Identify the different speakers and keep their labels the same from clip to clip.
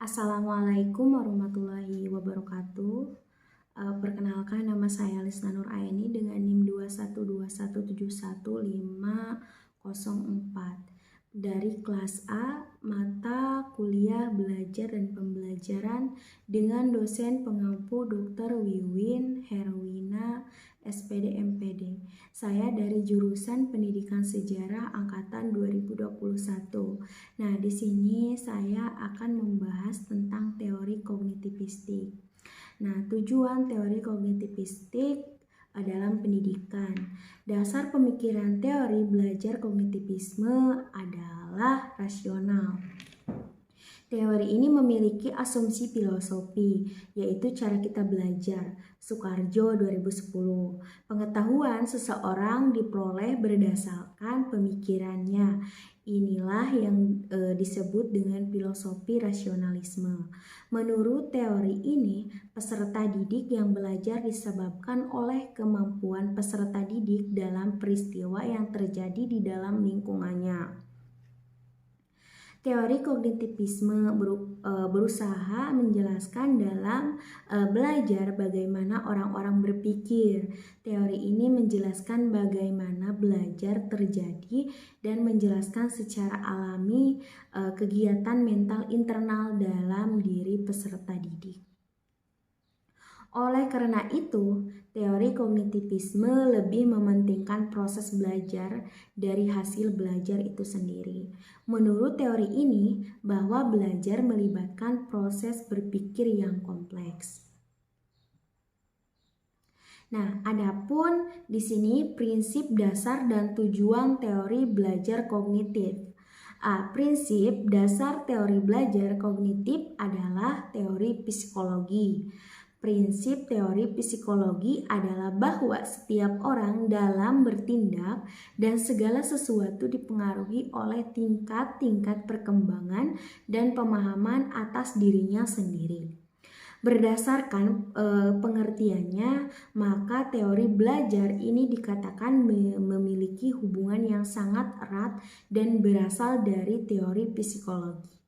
Speaker 1: Assalamualaikum warahmatullahi wabarakatuh. Perkenalkan, nama saya Lisna Nur Aini dengan NIM 212171504 dari kelas A, mata kuliah belajar dan pembelajaran dengan dosen pengampu Dr. Wiwin Herwina SPD MPD. Saya dari jurusan Pendidikan Sejarah angkatan 2021. Nah, di sini saya akan membahas tentang teori kognitivistik. Nah, tujuan teori kognitivistik dalam pendidikan. Dasar pemikiran teori belajar kognitivisme adalah rasional. Teori ini memiliki asumsi filosofi, yaitu cara kita belajar. Sukarjo 2010. Pengetahuan seseorang diperoleh berdasarkan pemikirannya. Inilah yang disebut dengan filosofi rasionalisme. Menurut teori ini, peserta didik yang belajar disebabkan oleh kemampuan peserta didik dalam peristiwa yang terjadi di dalam lingkungannya. Teori kognitivisme berusaha menjelaskan dalam belajar bagaimana orang-orang berpikir. Teori ini menjelaskan bagaimana belajar terjadi dan menjelaskan secara alami kegiatan mental internal dalam diri peserta didik. Oleh karena itu, teori kognitivisme lebih mementingkan proses belajar dari hasil belajar itu sendiri. Menurut teori ini, bahwa belajar melibatkan proses berpikir yang kompleks. Nah, adapun di sini prinsip dasar dan tujuan teori belajar kognitif. Prinsip dasar teori belajar kognitif adalah teori psikologi. Prinsip teori psikologi adalah bahwa setiap orang dalam bertindak dan segala sesuatu dipengaruhi oleh tingkat-tingkat perkembangan dan pemahaman atas dirinya sendiri. Berdasarkan pengertiannya, maka teori belajar ini dikatakan memiliki hubungan yang sangat erat dan berasal dari teori psikologi.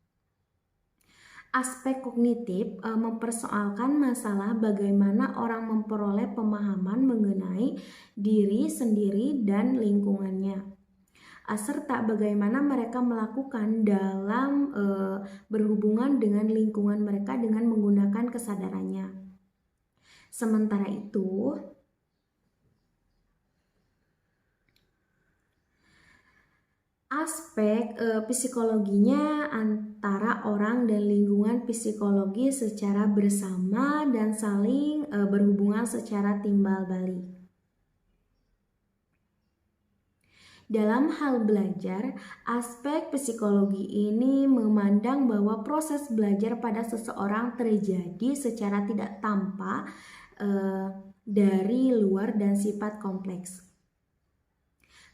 Speaker 1: Aspek kognitif mempersoalkan masalah bagaimana orang memperoleh pemahaman mengenai diri sendiri dan lingkungannya, serta bagaimana mereka melakukan dalam berhubungan dengan lingkungan mereka dengan menggunakan kesadarannya. Sementara itu, aspek psikologinya antara orang dan lingkungan psikologi secara bersama dan saling berhubungan secara timbal balik. Dalam hal belajar, aspek psikologi ini memandang bahwa proses belajar pada seseorang terjadi secara tidak tampak dari luar dan sifat kompleks.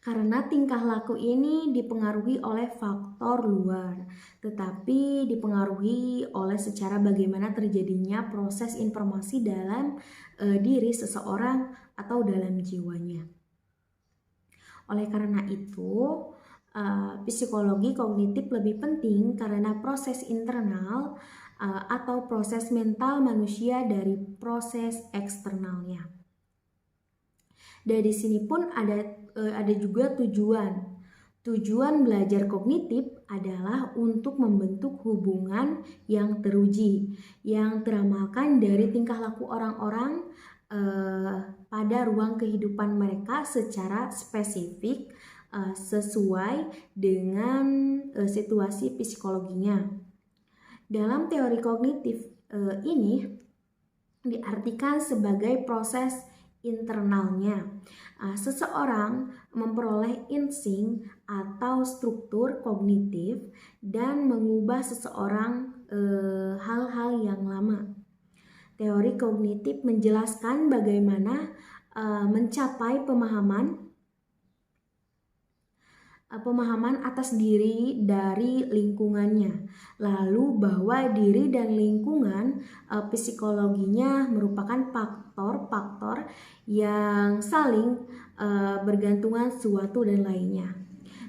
Speaker 1: Karena tingkah laku ini dipengaruhi oleh faktor luar, tetapi dipengaruhi oleh secara bagaimana terjadinya proses informasi dalam diri seseorang atau dalam jiwanya. Oleh karena itu, psikologi kognitif lebih penting karena proses internal atau proses mental manusia dari proses eksternalnya. Dari sini pun ada juga tujuan. Tujuan belajar kognitif adalah untuk membentuk hubungan yang teruji, yang teramalkan dari tingkah laku orang-orang pada ruang kehidupan mereka secara spesifik sesuai dengan situasi psikologinya. Dalam teori kognitif ini diartikan sebagai proses internalnya. Seseorang memperoleh insting atau struktur kognitif dan mengubah seseorang hal-hal yang lama. Teori kognitif menjelaskan bagaimana mencapai pemahaman atas diri dari lingkungannya. Lalu bahwa diri dan lingkungan psikologinya merupakan faktor-faktor yang saling bergantungan suatu dan lainnya.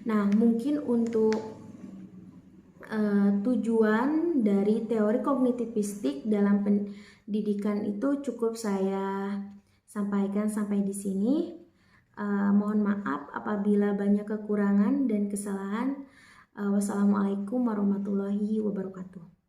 Speaker 1: Nah, mungkin untuk tujuan dari teori kognitivistik dalam pendidikan itu cukup saya sampaikan sampai di sini. Mohon maaf apabila banyak kekurangan dan kesalahan. Wassalamualaikum warahmatullahi wabarakatuh.